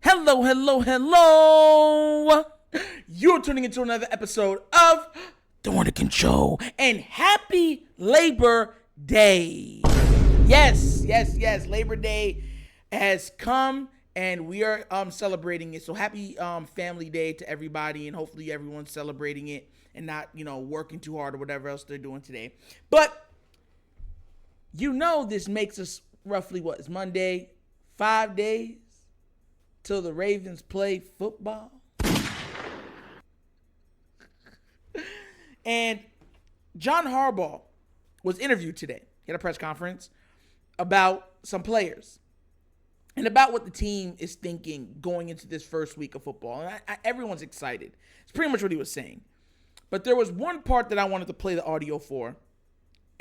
Hello, hello, hello. You're tuning into another episode of TheWunderkindShow. And happy Labor Day. Yes. Labor Day has come and we are celebrating it. So happy Family Day to everybody, and hopefully everyone's celebrating it and not, working too hard or whatever else they're doing today. But this makes us roughly it's Monday, 5 days till the Ravens play football. And John Harbaugh was interviewed today. He had a press conference about some players and about what the team is thinking going into this first week of football. And everyone's excited. It's pretty much what he was saying. But there was one part that I wanted to play the audio for.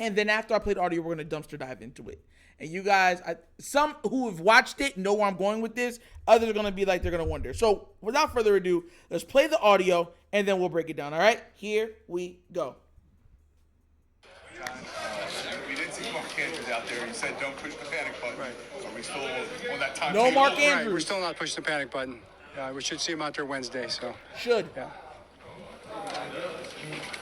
And then after I play the audio, we're going to dumpster dive into it. And you guys, some who have watched it know where I'm going with this. Others are going to be like, they're going to wonder. So without further ado, let's play the audio and then we'll break it down. All right, here we go. We didn't see Mark Andrews out there. He said don't push the panic button. Right. Are we still on that time? No Mark Andrews. Right. We're still not pushing the panic button. We should see him out there Wednesday. So should. Yeah.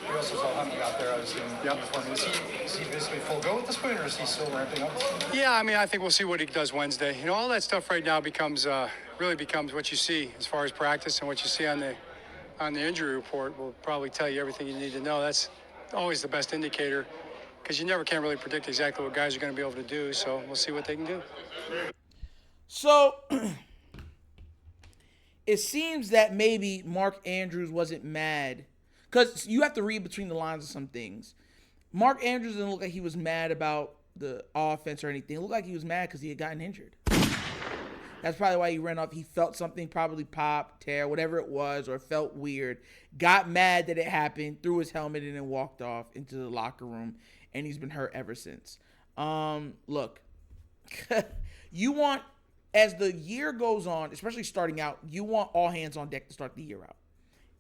We also saw Huntley out there, obviously, in uniform. Is he basically full go at this point, or is he still ramping up? Yeah, I think we'll see what he does Wednesday. All that stuff right now really becomes what you see as far as practice, and what you see on the injury report will probably tell you everything you need to know. That's always the best indicator, because you never can really predict exactly what guys are going to be able to do. So we'll see what they can do. So it seems that maybe Mark Andrews wasn't mad. Because you have to read between the lines of some things. Mark Andrews didn't look like he was mad about the offense or anything. It looked like he was mad because he had gotten injured. That's probably why he ran off. He felt something, probably pop, tear, whatever it was, or felt weird. Got mad that it happened, threw his helmet in and walked off into the locker room. And he's been hurt ever since. Look, you want, as the year goes on, especially starting out, you want all hands on deck to start the year out.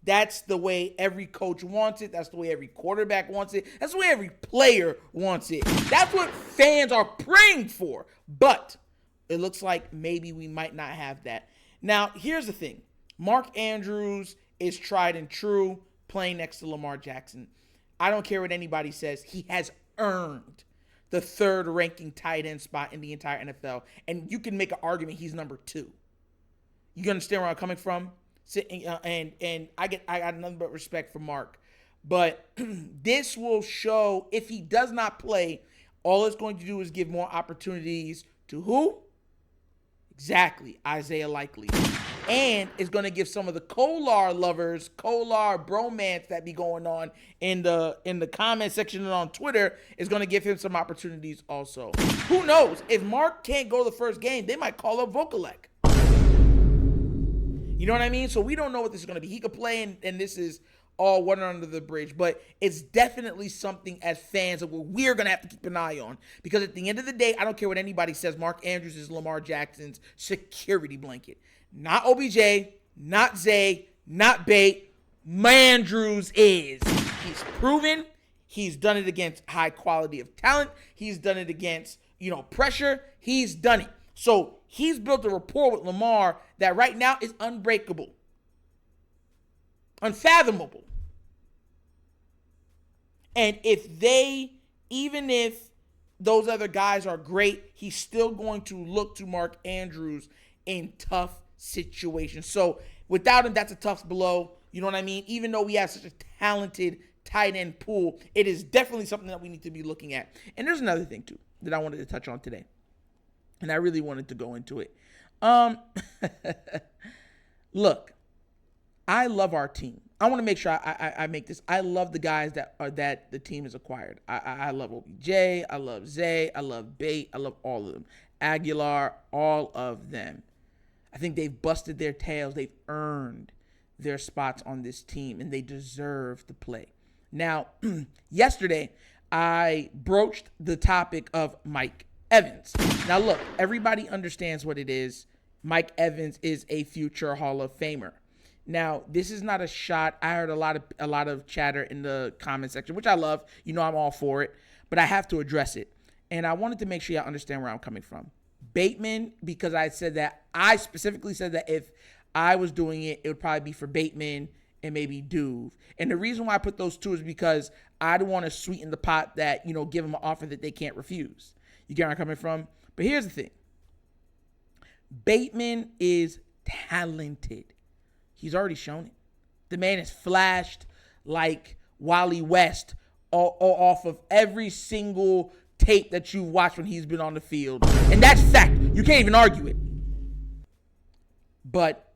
That's the way every coach wants it. That's the way every quarterback wants it. That's the way every player wants it. That's what fans are praying for. But it looks like maybe we might not have that. Now, here's the thing. Mark Andrews is tried and true playing next to Lamar Jackson. I don't care what anybody says. He has earned the third ranking tight end spot in the entire NFL. And you can make an argument he's number 2. You understand where I'm coming from? And I got nothing but respect for Mark. But this will show, if he does not play, all it's going to do is give more opportunities to who? Exactly, Isaiah Likely. And it's going to give some of the Kolar lovers, Kolar bromance that be going on in the comment section and on Twitter, is going to give him some opportunities also. Who knows? If Mark can't go the first game, they might call up Vokalek. You know what I mean? So we don't know what this is going to be. He could play, and this is all water under the bridge. But it's definitely something as fans that we're going to have to keep an eye on. Because at the end of the day, I don't care what anybody says, Mark Andrews is Lamar Jackson's security blanket. Not OBJ, not Zay, not Bate. Mandrews is. He's proven. He's done it against high quality of talent. He's done it against, pressure. He's done it. So he's built a rapport with Lamar that right now is unbreakable, unfathomable. And even if those other guys are great, he's still going to look to Mark Andrews in tough situations. So without him, that's a tough blow. You know what I mean? Even though we have such a talented tight end pool, it is definitely something that we need to be looking at. And there's another thing, too, that I wanted to touch on today. And I really wanted to go into it. Look, I love our team. I want to make sure I make this. I love the guys that the team has acquired. I love OBJ. I love Zay. I love Bate. I love all of them. Aguilar, all of them. I think they've busted their tails. They've earned their spots on this team, and they deserve to play. Now, yesterday, I broached the topic of Mike Evans. Now, look, everybody understands what it is. Mike Evans is a future Hall of Famer. Now, this is not a shot. I heard a lot of chatter in the comment section, which I love. I'm all for it, but I have to address it. And I wanted to make sure y'all understand where I'm coming from. Bateman, because I specifically said that if I was doing it, it would probably be for Bateman and maybe Duve. And the reason why I put those two is because I don't want to sweeten the pot that, give them an offer that they can't refuse. You get where I'm coming from? But here's the thing. Bateman is talented. He's already shown it. The man has flashed like Wally West all off of every single tape that you've watched when he's been on the field. And that's fact. You can't even argue it. But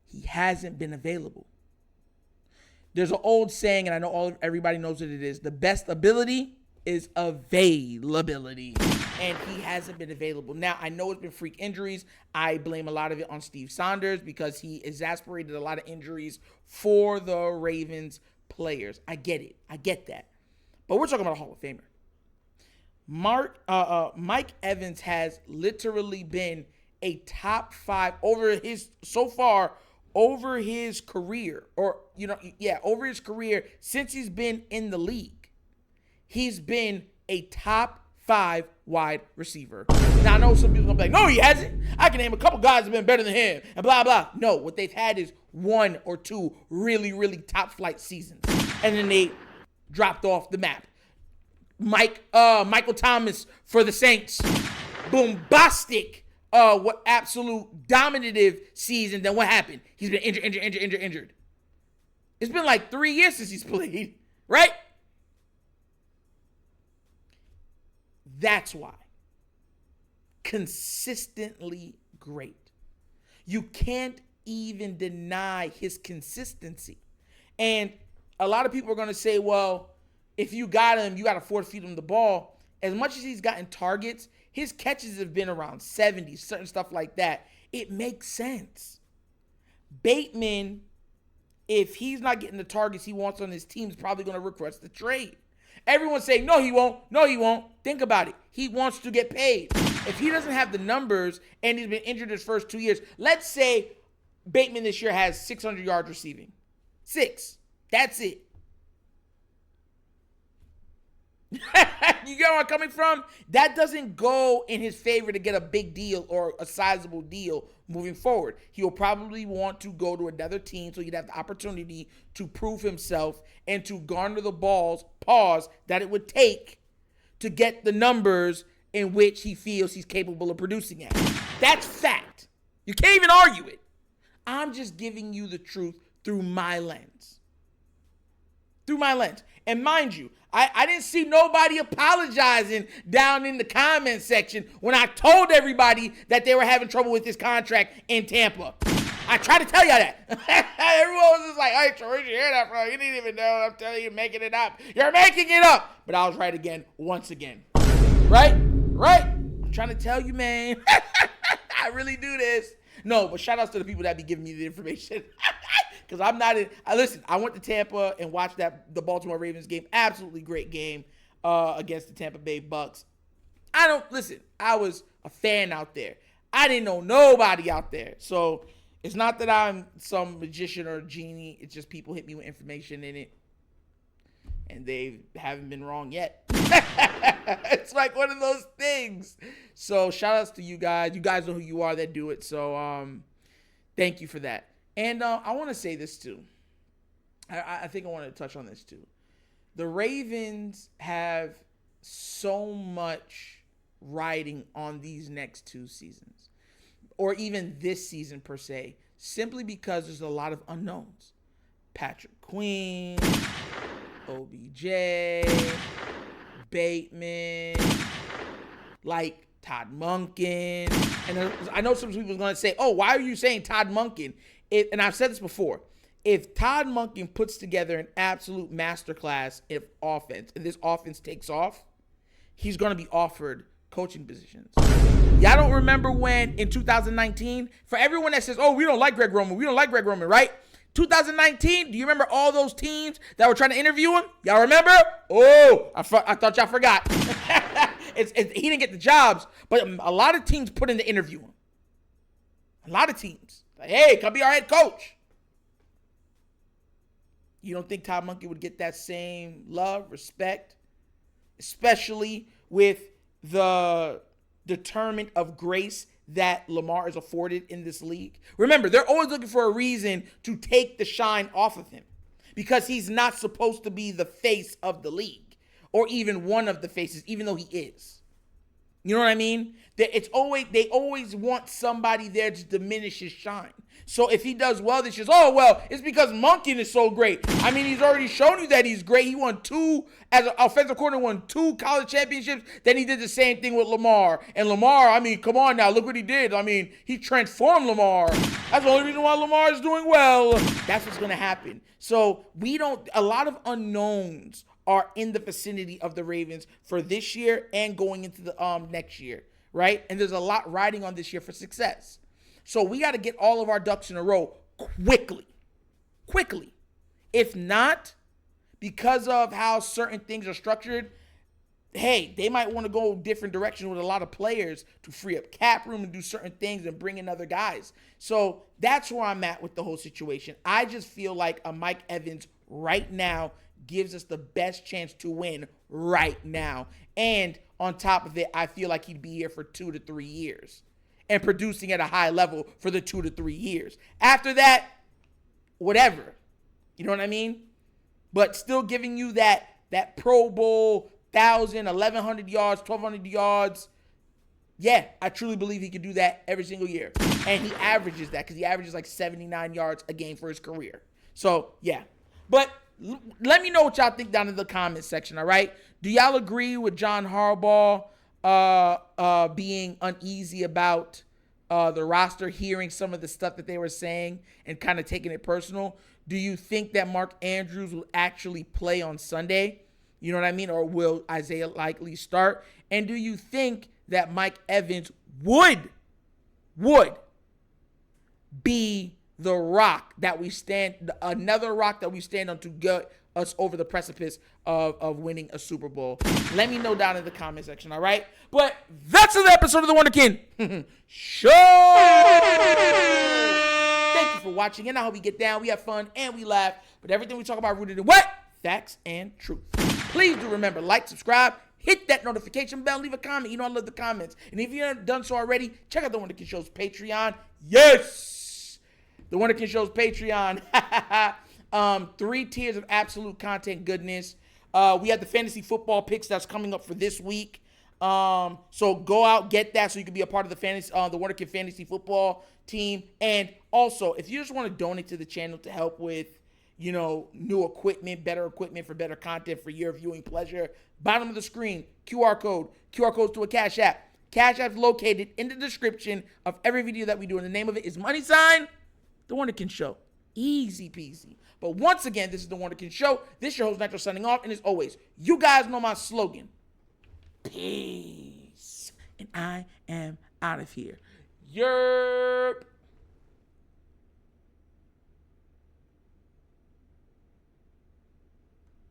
he hasn't been available. There's an old saying, and I know everybody knows what it is. The best ability is availability. And he hasn't been available. Now, I know it's been freak injuries. I blame a lot of it on Steve Saunders because he exasperated a lot of injuries for the Ravens players. I get it. I get that. But we're talking about a Hall of Famer. Mike Evans has literally been a top 5 over his career, over his career since he's been in the league. He's been a top 5 wide receiver. Now, I know some people are going to be like, no, he hasn't. I can name a couple guys that have been better than him and blah, blah. No, what they've had is 1 or 2 really, really top flight seasons. And then they dropped off the map. Michael Thomas for the Saints. Bombastic. What absolute dominative season. Then what happened? He's been injured. It's been like 3 years since he's played, right? That's why. Consistently great. You can't even deny his consistency. And a lot of people are going to say, well, if you got him, you got to force feed him the ball. As much as he's gotten targets, his catches have been around 70, certain stuff like that. It makes sense. Bateman, if he's not getting the targets he wants on his team, is probably going to request the trade. Everyone's saying, no, he won't. No, he won't. Think about it. He wants to get paid. If he doesn't have the numbers and he's been injured his first 2 years, let's say Bateman this year has 600 yards receiving. 6. That's it. You get where I'm coming from? That doesn't go in his favor to get a big deal or a sizable deal moving forward. He'll probably want to go to another team so he'd have the opportunity to prove himself and to garner the pause that it would take to get the numbers in which he feels he's capable of producing at. That's fact. You can't even argue it. I'm just giving you the truth through my lens. And mind you, I didn't see nobody apologizing down in the comment section when I told everybody that they were having trouble with this contract in Tampa. I tried to tell y'all that. Everyone was just like, hey, where'd you hear that from? You didn't even know. I'm telling you, you're making it up. You're making it up. But I was right again, once again. Right? I'm trying to tell you, man. I really do this. No, but shout outs to the people that be giving me the information. Because I'm not in. Listen, I went to Tampa and watched the Baltimore Ravens game. Absolutely great game against the Tampa Bay Bucks. I was a fan out there. I didn't know nobody out there. So it's not that I'm some magician or genie. It's just people hit me with information in it. And they haven't been wrong yet. It's like one of those things. So shout outs to you guys. You guys know who you are that do it. So thank you for that. And I want to say this too. I think I want to touch on this too. The Ravens have so much riding on these next 2 seasons, or even this season per se, simply because there's a lot of unknowns. Patrick Queen, OBJ, Bateman, like Todd Monken. And I know some people are going to say, oh, why are you saying Todd Monken? And I've said this before. If Todd Monken puts together an absolute masterclass of offense, and this offense takes off, he's going to be offered coaching positions. Y'all don't remember when in 2019, for everyone that says, oh, we don't like Greg Roman, right? 2019, do you remember all those teams that were trying to interview him? Y'all remember? Oh, I thought y'all forgot. He didn't get the jobs, but a lot of teams put in the interview him. A lot of teams. Like, hey, come be our head coach. You don't think Todd Monken would get that same love, respect, especially with the determinant of grace that Lamar is afforded in this league. Remember, they're always looking for a reason to take the shine off of him because he's not supposed to be the face of the league or even one of the faces, even though he is. You know what I mean? They always want somebody there to diminish his shine. So if he does well, this is, oh, well, it's because Monken is so great. I mean, he's already shown you that he's great. He won 2, as an offensive coordinator, won 2 college championships. Then he did the same thing with Lamar. And Lamar, I mean, come on now, look what he did. I mean, he transformed Lamar. That's the only reason why Lamar is doing well. That's what's going to happen. So a lot of unknowns are in the vicinity of the Ravens for this year and going into the next year, right? And there's a lot riding on this year for success. So we got to get all of our ducks in a row quickly. If not, because of how certain things are structured, hey, they might want to go different directions with a lot of players to free up cap room and do certain things and bring in other guys. So that's where I'm at with the whole situation. I just feel like a Mike Evans right now gives us the best chance to win right now. And on top of it, I feel like he'd be here for 2 to 3 years and producing at a high level for the 2 to 3 years. After that, whatever. You know what I mean? But still giving you that Pro Bowl, 1,000, 1,100 yards, 1,200 yards. Yeah, I truly believe he could do that every single year. And he averages that because he averages like 79 yards a game for his career. So, yeah. But let me know what y'all think down in the comments section, all right? Do y'all agree with John Harbaugh being uneasy about the roster, hearing some of the stuff that they were saying and kind of taking it personal? Do you think that Mark Andrews will actually play on Sunday? You know what I mean? Or will Isaiah likely start? And do you think that Mike Evans would be the rock that we stand, another rock that we stand on to get us over the precipice of winning a Super Bowl? Let me know down in the comment section, all right? But that's another episode of The Wunderkind Show. Thank you for watching, and I hope you get down. We have fun, and we laugh, but everything we talk about rooted in what? Facts and truth. Please do remember, like, subscribe, hit that notification bell, leave a comment. You know I love the comments. And if you haven't done so already, check out The Wunderkind Show's Patreon. Yes! The Wunderkind Show's Patreon. 3 tiers of absolute content goodness. We have the fantasy football picks that's coming up for this week. So go out, get that so you can be a part of the Wunderkind fantasy football team. And also, if you just want to donate to the channel to help with, new equipment, better equipment for better content for your viewing pleasure, bottom of the screen, QR codes to a Cash App. Cash App is located in the description of every video that we do, and the name of it is $, The Wunderkind Show. Easy peasy. But once again, this is The Wunderkind Show. This is your host, Nitro, signing off. And as always, you guys know my slogan. Peace. And I am out of here. Yerp.